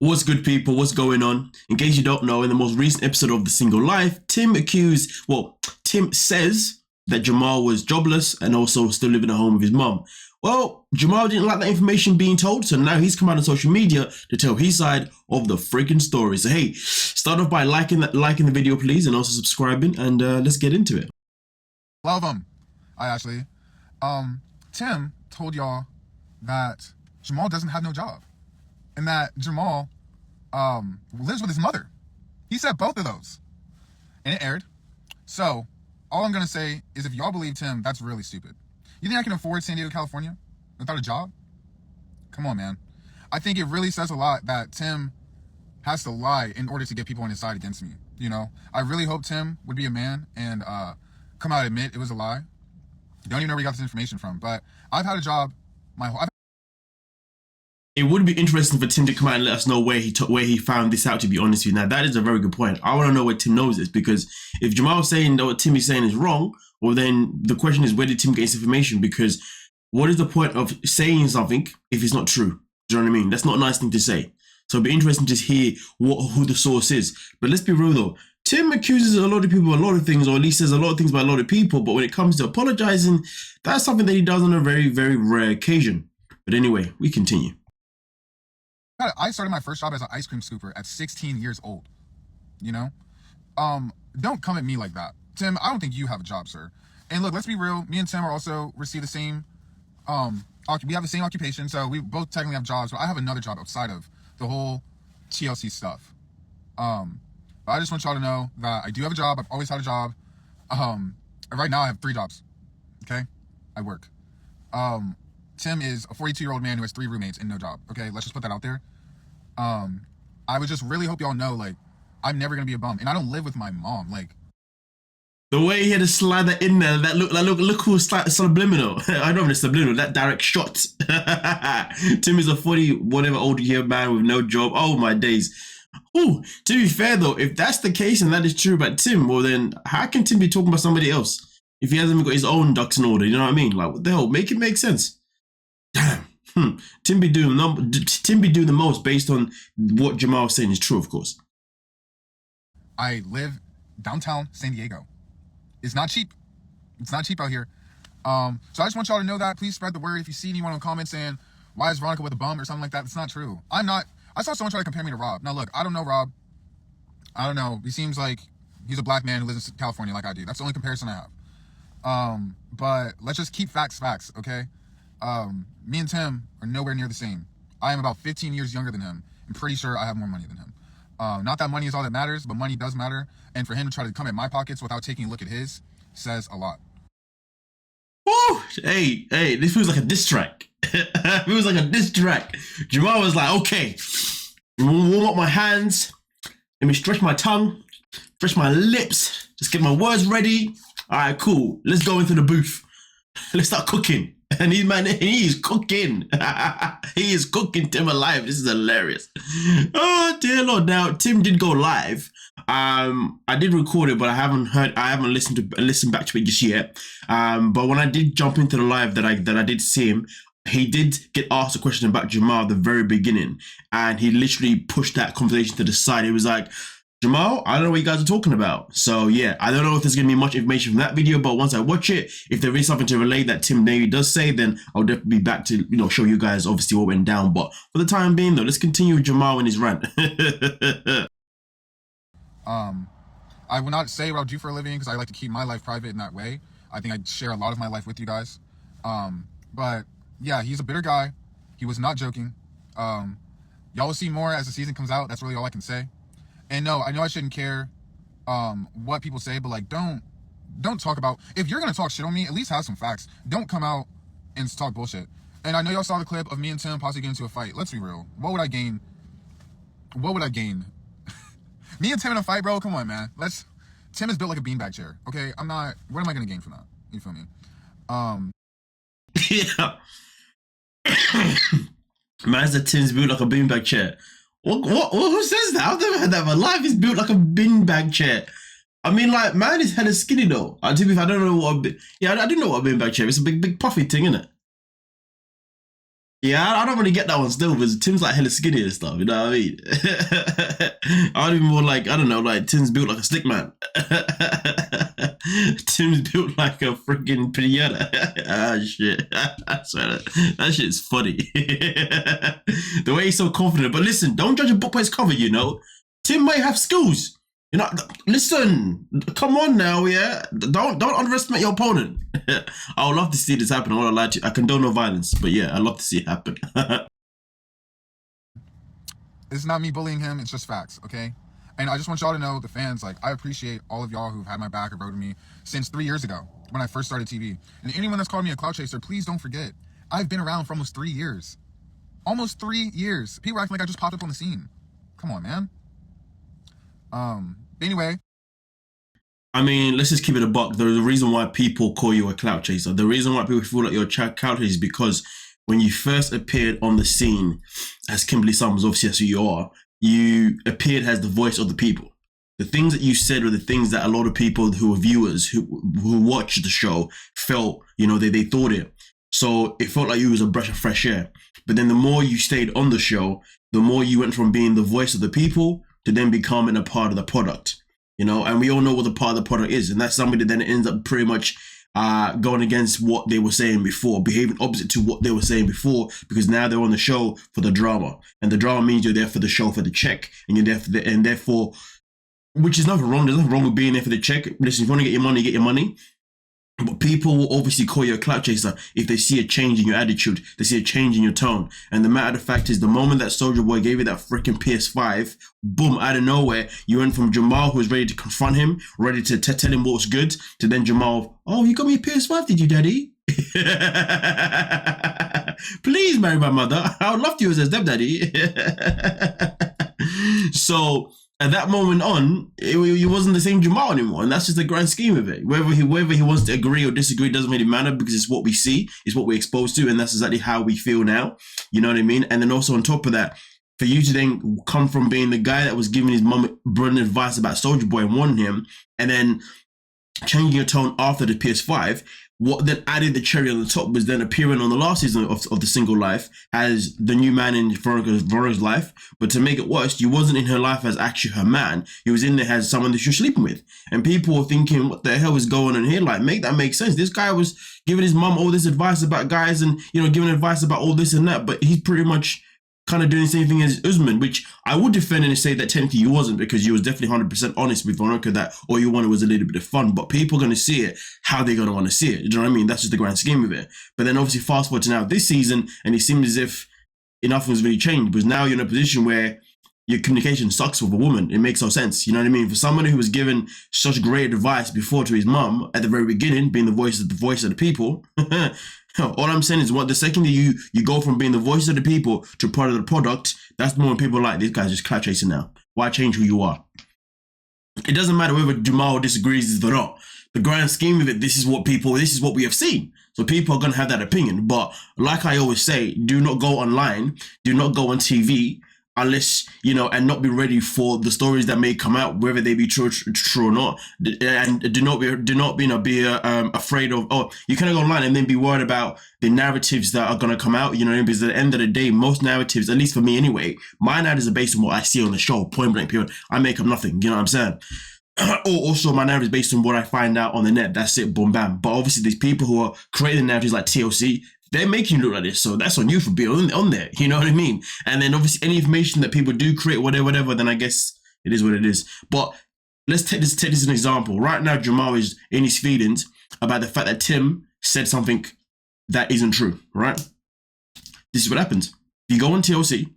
What's good, people? What's going on? In case you don't know, in the most recent episode of The Single Life, Tim says that Jamal was jobless and also still living at home with his mum. Well, Jamal didn't like that information being told, so now he's come out on social media to tell his side of the freaking story. So hey, start off by liking the video, please, and also subscribing, and let's get into it. Love him. Tim told y'all that Jamal doesn't have no job, and that Jamal lives with his mother. He said both of those, and it aired. So all I'm gonna say is, if y'all believe Tim, that's really stupid. You think I can afford San Diego, California without a job? Come on, man. I think it really says a lot that Tim has to lie in order to get people on his side against me. You know, I really hope Tim would be a man and come out and admit it was a lie. Don't even know where he got this information from, but I've had a job my whole. It would be interesting for Tim to come out and let us know where he found this out, to be honest with you. Now, that is a very good point. I want to know where Tim knows this, because if Jamal's saying that what Tim is saying is wrong, well, then the question is, where did Tim get his information? Because what is the point of saying something if it's not true? Do you know what I mean? That's not a nice thing to say. So it'd be interesting to hear who the source is. But let's be real though. Tim accuses a lot of people of a lot of things, or at least says a lot of things about a lot of people. But when it comes to apologizing, that's something that he does on a very, very rare occasion. But anyway, we continue. I started my first job as an ice cream scooper at 16 years old. You know? Don't come at me like that. Tim, I don't think you have a job, sir. And look, let's be real. Me and Tim are also receive the same, we have the same occupation, so we both technically have jobs, but I have another job outside of the whole TLC stuff. But I just want y'all to know that I do have a job. I've always had a job. Right now I have 3 jobs. Okay? I work. Tim is a 42-year-old man who has 3 roommates and no job. Okay? Let's just put that out there. I would just really hope y'all know, like, I'm never gonna be a bum. And I don't live with my mom. Like, the way he had to slide that in there, look who was subliminal. I don't know if it's subliminal, that direct shot. Tim is a 40-whatever-old-year man with no job. Oh my days. Ooh, to be fair though, if that's the case and that is true about Tim, well then, how can Tim be talking about somebody else if he hasn't even got his own ducks in order? You know what I mean? Like, what the hell? Make it make sense. Damn. Tim be doing the most based on what Jamal's saying is true, of course. I live downtown San Diego. It's not cheap. It's not cheap out here. So I just want y'all to know that. Please spread the word. If you see anyone on comments saying, why is Veronica with a bum or something like that, it's not true. I'm not. I saw someone try to compare me to Rob. Now look, I don't know Rob. I don't know. He seems like he's a black man who lives in California like I do. That's the only comparison I have. But let's just keep facts, okay? Me and Tim are nowhere near the same. I am about 15 years younger than him. I'm pretty sure I have more money than him. Not that money is all that matters, but money does matter. And for him to try to come at my pockets without taking a look at his says a lot. Woo! Hey, this feels like a diss track. It feels like a diss track. Jamal was like, okay, warm up my hands. Let me stretch my tongue, stretch my lips, just get my words ready. All right, cool. Let's go into the booth. Let's start cooking. And he is cooking. He is cooking Tim alive. This is hilarious. Oh dear Lord. Now Tim did go live. I did record it, but I haven't listened back to it just yet. But when I did jump into the live that I did see him, he did get asked a question about Jamal at the very beginning, and he literally pushed that conversation to the side. He was like, Jamal, I don't know what you guys are talking about. So yeah, I don't know if there's going to be much information from that video, but once I watch it, if there is something to relate that Tim maybe does say, then I'll definitely be back to, show you guys obviously what went down. But for the time being though, let's continue with Jamal and his rant. I will not say what I'll do for a living because I like to keep my life private in that way. I think I share a lot of my life with you guys. But yeah, he's a bitter guy. He was not joking. Y'all will see more as the season comes out. That's really all I can say. And no, I know I shouldn't care what people say, but like, don't talk about, if you're gonna talk shit on me, at least have some facts. Don't come out and talk bullshit. And I know y'all saw the clip of me and Tim possibly getting into a fight. Let's be real. What would I gain? Me and Tim in a fight, bro? Come on, man. Tim is built like a beanbag chair. Okay, what am I gonna gain from that? You feel me? Yeah. Man said Tim's built like a beanbag chair. Who says that? I've never heard that. My life is built like a beanbag chair. I mean, like, man is hella skinny though. I don't know what I do know what a beanbag chair is. It's a big puffy thing, isn't it? Yeah, I don't really get that one still because Tim's like hella skinny and stuff. You know what I mean? I'd be more like I don't know, like Tim's built like a stick man. Tim's built like a freaking pinata. Ah shit! I swear that shit's funny. The way he's so confident. But listen, don't judge a book by its cover. You know, Tim may have skills. You know, listen, come on now, yeah. Don't underestimate your opponent. I would love to see this happen. I want to lie to you. I condone no violence, but yeah, I'd love to see it happen. It's not me bullying him. It's just facts, okay? And I just want y'all to know, the fans, like, I appreciate all of y'all who've had my back and rode with me since 3 years ago when I first started TV. And anyone that's called me a clout chaser, please don't forget, I've been around for almost 3 years. Almost 3 years. People acting like I just popped up on the scene. Come on, man. Anyway. I mean, let's just keep it a buck. The reason why people call you a clout chaser, the reason why people feel like you're a clout chaser is because when you first appeared on the scene as Kimberly Summers, obviously that's who you are, you appeared as the voice of the people. The things that you said were the things that a lot of people who were viewers, who watched the show, felt, you know, they thought it. So it felt like you was a breath of fresh air. But then the more you stayed on the show, the more you went from being the voice of the people to then becoming a part of the product. You know, and we all know what the part of the product is, and that's somebody that then ends up pretty much going against what they were saying before, behaving opposite to what they were saying before, because now they're on the show for the drama, and the drama means you're there for the show for the check, and you're there for the, and therefore, which is nothing wrong. There's nothing wrong with being there for the check. Listen, if you want to get your money, get your money. But people will obviously call you a clout chaser if they see a change in your attitude, they see a change in your tone. And the matter of the fact is, the moment that Soulja Boy gave you that freaking PS5, boom, out of nowhere, you went from Jamal, who was ready to confront him, ready to tell him what was good, to then Jamal, oh, you got me a PS5, did you, daddy? Please marry my mother. I would love to use as stepdaddy. So at that moment on, he wasn't the same Jamal anymore, and that's just the grand scheme of it. Whether he wants to agree or disagree doesn't really matter, because it's what we see, it's what we're exposed to, and that's exactly how we feel now. You know what I mean? And then also on top of that, for you to then come from being the guy that was giving his mum brilliant advice about Soulja Boy and warning him, and then changing your tone after the PS5, what then added the cherry on the top was then appearing on the last season of the Single Life as the new man in Veronica's life. But to make it worse, you wasn't in her life as actually her man. He was in there as someone that you're sleeping with. And people were thinking, what the hell is going on here? Like, make that make sense. This guy was giving his mum all this advice about guys and, you know, giving advice about all this and that, but he's pretty much kind of doing the same thing as Usman, which I would defend and say that technically you wasn't, because you was definitely 100% honest with Veronica that all you wanted was a little bit of fun. But people are going to see it how they're going to want to see it. You know what I mean? That's just the grand scheme of it. But then obviously fast forward to now this season, and it seemed as if nothing's really changed, because now you're in a position where your communication sucks with a woman. It makes no sense. You know what I mean? For somebody who was given such great advice before to his mum at the very beginning, being the voice of the people, all I'm saying is, what the second that you go from being the voice of the people to part of the product, that's the moment people are like, this guy's just clout chasing now. Why change who you are? It doesn't matter whether Jamal disagrees or not. The grand scheme of it, this is what we have seen. So people are going to have that opinion. But like I always say, do not go online, do not go on TV, unless, you know, and not be ready for the stories that may come out, whether they be true or not. And do not be afraid of, oh, you cannot go online and then be worried about the narratives that are going to come out, you know, because at the end of the day, most narratives, at least for me anyway, my narratives are based on what I see on the show, point blank period. I make up nothing, you know what I'm saying? Or also my narrative is based on what I find out on the net. That's it, boom, bam. But obviously there's people who are creating narratives like TLC, they're making you look like this, so that's on you for being on there, you know what I mean? And then obviously any information that people do create, whatever, then I guess it is what it is. But let's take this as an example. Right now, Jamal is in his feelings about the fact that Tim said something that isn't true, right? This is what happens. If you go on TLC,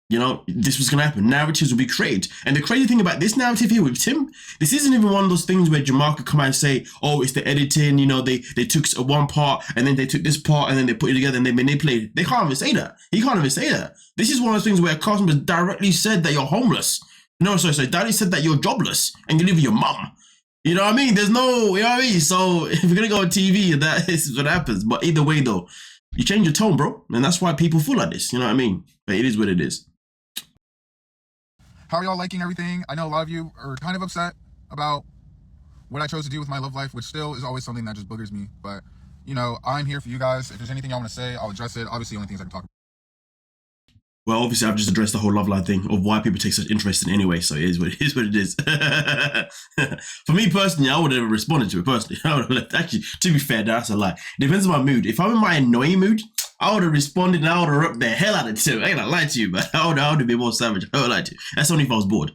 you know, this was going to happen. Narratives will be created. And the crazy thing about this narrative here with Tim, this isn't even one of those things where Jamal could come out and say, oh, it's the editing, you know, they took one part and then they took this part and then they put it together and they manipulated. They can't even say that. He can't even say that. This is one of those things where customers directly said that you're homeless. No, sorry, directly said that you're jobless and you live with your mum. You know what I mean? There's no, you know what I mean? So if you're going to go on TV, that is what happens. But either way, though, you change your tone, bro. And that's why people feel like this. You know what I mean? But it is what it is. How are y'all liking everything? I know a lot of you are kind of upset about what I chose to do with my love life, which still is always something that just boogers me. But, you know, I'm here for you guys. If there's anything y'all want to say, I'll address it. Obviously, the only things I can talk about. Well, obviously, I've just addressed the whole love line thing of why people take such interest in anyway. So it is what it is. What it is. For me personally, I would have responded to it personally. I would have left. Actually, to be fair, that's a lie. It depends on my mood. If I'm in my annoying mood, I would have responded and I would have ripped the hell out of it. I ain't gonna lie to you, but I would have been more savage. I would lie to you. That's only if I was bored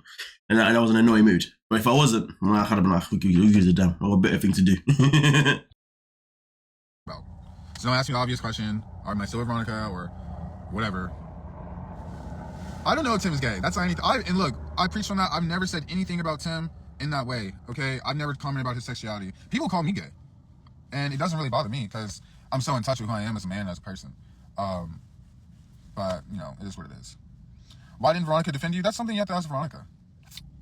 and I was in an annoying mood. But if I wasn't, I had been like, who gives a damn? I got a better thing to do. Well, so don't ask me the obvious question. Am I still with Veronica or whatever? I don't know if Tim is gay. That's not anything. And look, I preach on that. I've never said anything about Tim in that way, okay? I've never commented about his sexuality. People call me gay. And it doesn't really bother me because I'm so in touch with who I am as a man, as a person. But, you know, it is what it is. Why didn't Veronica defend you? That's something you have to ask Veronica.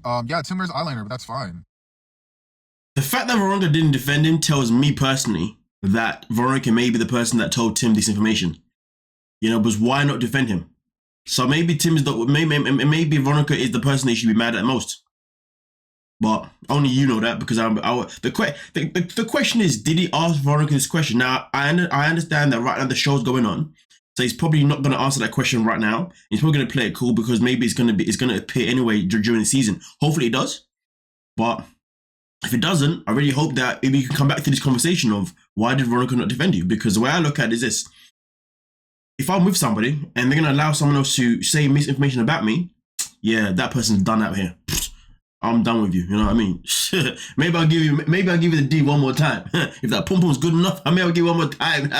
Yeah, Tim wears eyeliner, but that's fine. The fact that Veronica didn't defend him tells me personally that Veronica may be the person that told Tim this information. You know, but why not defend him? So maybe maybe Veronica is the person they should be mad at most. But only you know that because the question is, did he ask Veronica this question? Now, I understand that right now the show's going on. So he's probably not going to answer that question right now. He's probably going to play it cool because maybe it's going to appear anyway during the season. Hopefully it does. But if it doesn't, I really hope that maybe you can come back to this conversation of why did Veronica not defend you? Because the way I look at it is this. If I'm with somebody and they're going to allow someone else to say misinformation about me, yeah, that person's done out here. I'm done with you. You know what I mean? maybe I'll give you the D one more time. If that pom pom's good enough, I'll give you one more time.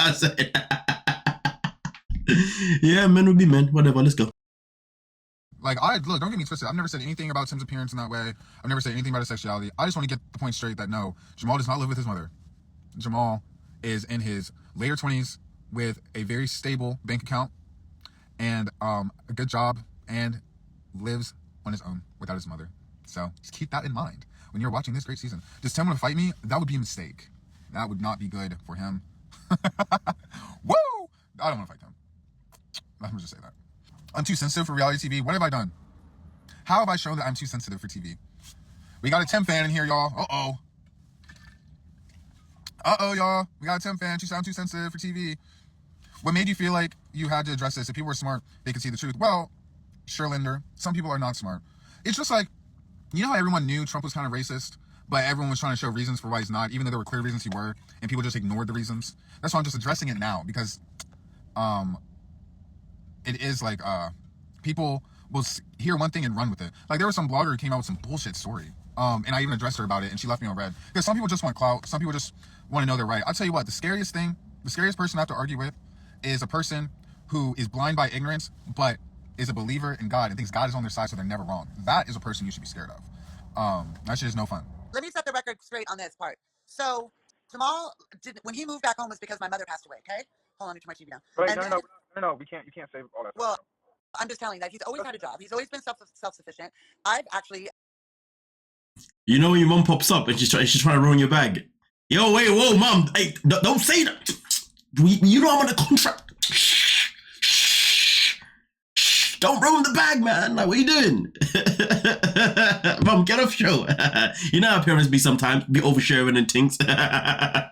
Yeah, men will be men. Whatever, let's go. Like, look, don't get me twisted. I've never said anything about Tim's appearance in that way. I've never said anything about his sexuality. I just want to get the point straight that no, Jamal does not live with his mother. Jamal is in his later 20s with a very stable bank account and a good job and lives on his own without his mother. So just keep that in mind when you're watching this great season. Does Tim want to fight me? That would be a mistake. That would not be good for him. Woo! I don't want to fight Tim. Let me just say that. I'm too sensitive for reality TV. What have I done? How have I shown that I'm too sensitive for TV? We got a Tim fan in here, y'all. Uh-oh. Uh-oh, y'all. We got a Tim fan. You sound too sensitive for TV. What made you feel like you had to address this? If people were smart, they could see the truth. Well, sure, Linder. Some people are not smart. It's just like, you know how everyone knew Trump was kind of racist, but everyone was trying to show reasons for why he's not, even though there were clear reasons he were, and people just ignored the reasons. That's why I'm just addressing it now, because it is like people will hear one thing and run with it. Like, there was some blogger who came out with some bullshit story, and I even addressed her about it, and she left me on red. Because some people just want clout. Some people just want to know they're right. I'll tell you what, the scariest person I have to argue with is a person who is blind by ignorance, but is a believer in God and thinks God is on their side, so they're never wrong. That is a person you should be scared of. That shit is no fun. Let me set the record straight on this part. So Jamal when he moved back home was because my mother passed away. Okay, hold on, let me turn my TV down. Wait, no, you can't say all that. Well, I'm just telling that he's always had a job. He's always been self-sufficient. I've actually. You know when your mom pops up and she's trying to ruin your bag. Yo, wait, whoa, mom, hey, don't say that. You know I'm on a contract. Don't ruin the bag, man. Like, what are you doing? Mom, get off show. You know how parents be sometimes, be oversharing and things. I've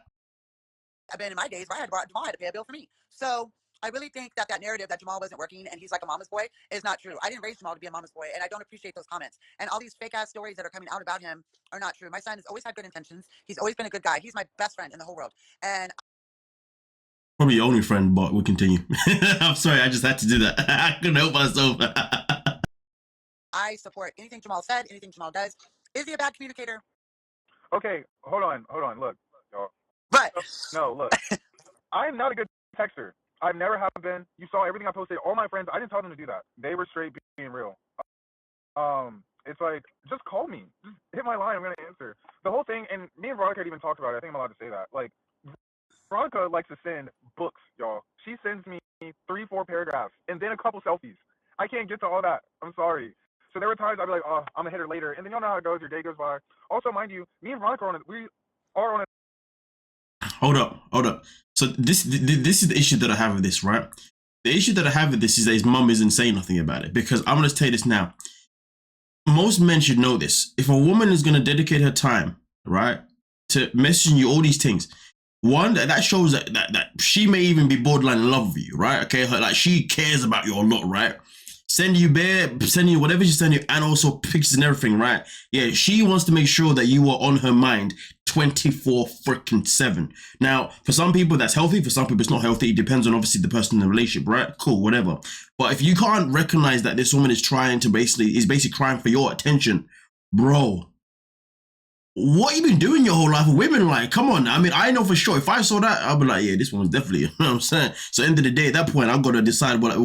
been in my days where Jamal had to pay a bill for me. So I really think that narrative that Jamal wasn't working and he's like a mama's boy is not true. I didn't raise Jamal to be a mama's boy, and I don't appreciate those comments. And all these fake ass stories that are coming out about him are not true. My son has always had good intentions. He's always been a good guy. He's my best friend in the whole world. And probably your only friend, but we'll continue. I'm sorry, I just had to do that. I couldn't help myself. I support anything Jamal said, anything Jamal does. Is he a bad communicator? Okay, hold on, look, y'all. But No, look, I am not a good texter. I've never have been. You saw everything I posted. All my friends, I didn't tell them to do that. They were straight being real. It's like, just call me. Just hit my line. I'm gonna answer. The whole thing, and me and Veronica even talked about it. I think I'm allowed to say that. Like, Veronica likes to send books, y'all. She sends me 3-4 paragraphs and then a couple selfies. I can't get to all that. I'm sorry. So there were times I'd be like, oh, I'm gonna hit her later, and then y'all know how it goes. Your day goes by. Also, mind you, me and Veronica are on a. Hold up. So this is the issue that I have with this, right? The issue that I have with this is that his mum isn't saying nothing about it, because I'm going to tell you this now. Most men should know this. If a woman is going to dedicate her time, right, to messaging you all these things, one, that shows that she may even be borderline in love with you, right? Okay, like she cares about you a lot, right? send you whatever she send you, and also pictures and everything, right? Yeah, she wants to make sure that you are on her mind 24/7. Now, for some people that's healthy, for some people it's not healthy. It depends on obviously the person in the relationship, right? Cool, whatever. But if you can't recognize that this woman is trying to basically crying for your attention, bro, what you been doing your whole life with women? Like, come on. I mean, I know for sure if I saw that, I'll be like, yeah, this one's definitely, you know what I'm saying? So end of the day, at that point, I've got to decide what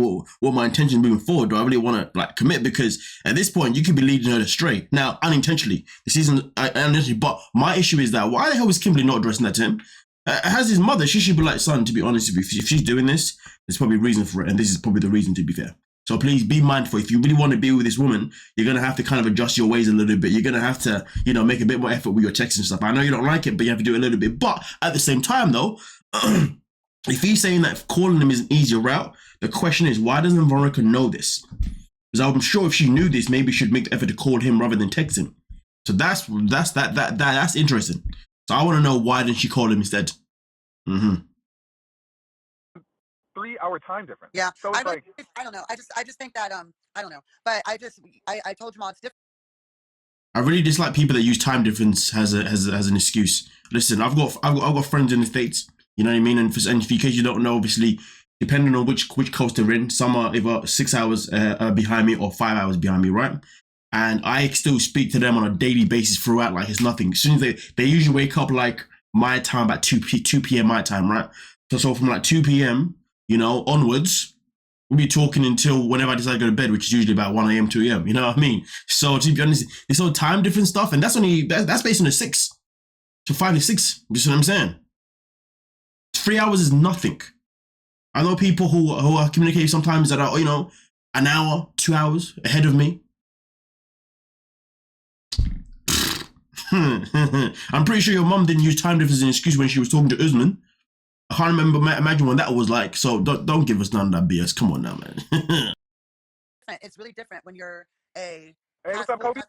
my intention moving forward. Do I really want to like commit? Because at this point, you could be leading her astray. Now, unintentionally, this isn't unintentionally, but my issue is that why the hell is Kimberly not addressing that to him? As his mother, she should be like, son, to be honest with you, if she's doing this, there's probably a reason for it. And this is probably the reason, to be fair. So please be mindful. If you really want to be with this woman, you're going to have to kind of adjust your ways a little bit. You're going to have to, you know, make a bit more effort with your texts and stuff. I know you don't like it, but you have to do it a little bit. But at the same time, though, if he's saying that calling him is an easier route, the question is, why doesn't Veronica know this? Because I'm sure if she knew this, maybe she'd make the effort to call him rather than text him. So that's interesting. So I want to know, why didn't she call him instead? 3-hour time difference. Yeah. So it's like, I don't know. I just think that I don't know. But I told Jamal it's different. I really dislike people that use time difference as an excuse. Listen, I've got friends in the States. You know what I mean? And in case you don't know, obviously, depending on which coast they're in, some are either 6 hours behind me or 5 hours behind me, right? And I still speak to them on a daily basis throughout, like it's nothing. As soon as they usually wake up like my time, about 2 p.m. my time, right? So from like 2 p.m., you know, onwards, we'll be talking until whenever I decide to go to bed, which is usually about 1 a.m., 2 a.m., you know what I mean? So to be honest, this whole time difference stuff, and that's based on the 6 to 5 to 6, you see what I'm saying? 3 hours is nothing. I know people who are communicating sometimes that are, you know, an hour, 2 hours ahead of me. I'm pretty sure your mum didn't use time difference as an excuse when she was talking to Usman. I can't imagine what that was like. So don't give us none of that BS. Come on now, man. It's really different when you're a. hey, what's up, Kobe?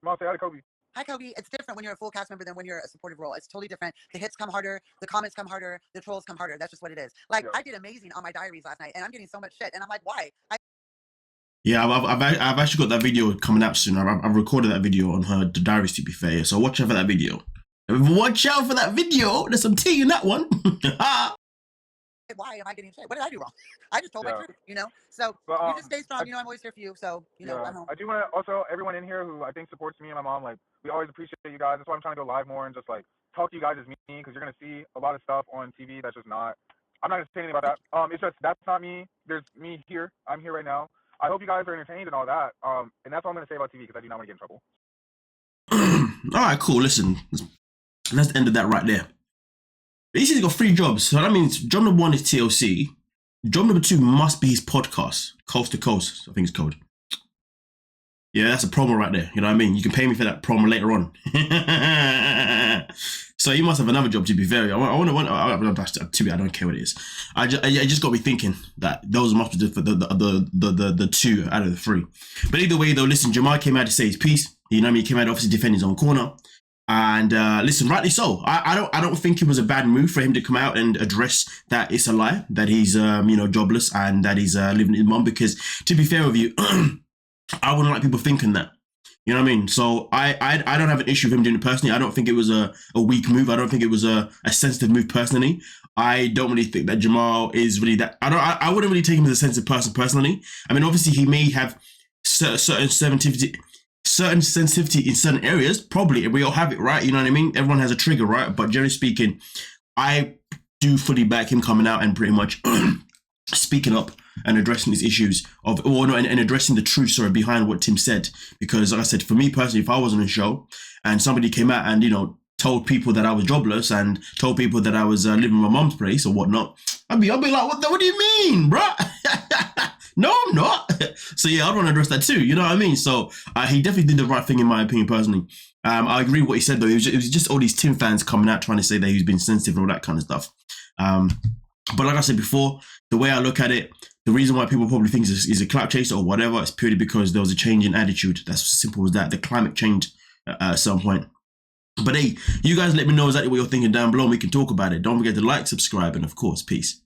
Mom, say hi to Kobe. Hi, Kobe. It's different when you're a full cast member than when you're a supportive role. It's totally different. The hits come harder. The comments come harder. The trolls come harder. That's just what it is. Like, yeah. I did amazing on my diaries last night, and I'm getting so much shit. And I'm like, why? Yeah, I've actually got that video coming out soon. I've recorded that video on her diaries, to be fair. So watch out for that video. Watch out for that video. There's some tea in that one. Why am I getting shit? What did I do wrong? I just told my truth, you know? So you just stay strong. You know, I'm always here for you. So, you know, I do want to also, everyone in here who I think supports me and my mom, like, we always appreciate you guys. That's why I'm trying to go live more and just, like, talk to you guys as me, because you're going to see a lot of stuff on TV that's just not, I'm not going to say anything about that. It's just, that's not me. There's me here. I'm here right now. I hope you guys are entertained and all that. And that's all I'm going to say about TV, because I do not want to get in trouble. All right, cool. Listen, let's end that right there. He's got 3 jobs. So that means job number 1 is TLC. Job number 2 must be his podcast, Coast to Coast, I think it's called. Yeah, that's a promo right there. You know what I mean? You can pay me for that promo later on. So you must have another job, to be fair. To be, I don't care what it is. I just got me thinking that those must be the 2 out of the 3. But either way, though, listen, Jamal came out to say his piece. You know what I mean? He came out obviously defend his own corner. And listen, rightly so. I don't think it was a bad move for him to come out and address that it's a lie, that he's you know, jobless and that he's living with his mum. Because to be fair with you, I wouldn't like people thinking that. You know what I mean? So I don't have an issue with him doing it personally. I don't think it was a weak move. I don't think it was a sensitive move personally. I don't really think that Jamal is really that. I wouldn't really take him as a sensitive person personally. I mean, obviously he may have certain sensitivity in certain areas, probably, and we all have it, right? You know what I mean? Everyone has a trigger, right? But generally speaking, I do fully back him coming out and pretty much speaking up and addressing these issues and addressing the truth story behind what Tim said. Because like I said, for me personally, if I was on a show and somebody came out and, you know, told people that I was jobless and told people that I was living in my mom's place or whatnot, I'd be like, what do you mean, bro? No, I'm not. So yeah, I'd want to address that too. You know what I mean? So he definitely did the right thing in my opinion, personally. I agree with what he said though. It was just all these Tim fans coming out trying to say that he's been sensitive and all that kind of stuff. But like I said before, the way I look at it, the reason why people probably think is a clout chaser or whatever is purely because there was a change in attitude. That's as simple as that. The climate changed at some point. But hey, you guys let me know exactly what you're thinking down below and we can talk about it. Don't forget to like, subscribe, and of course, peace.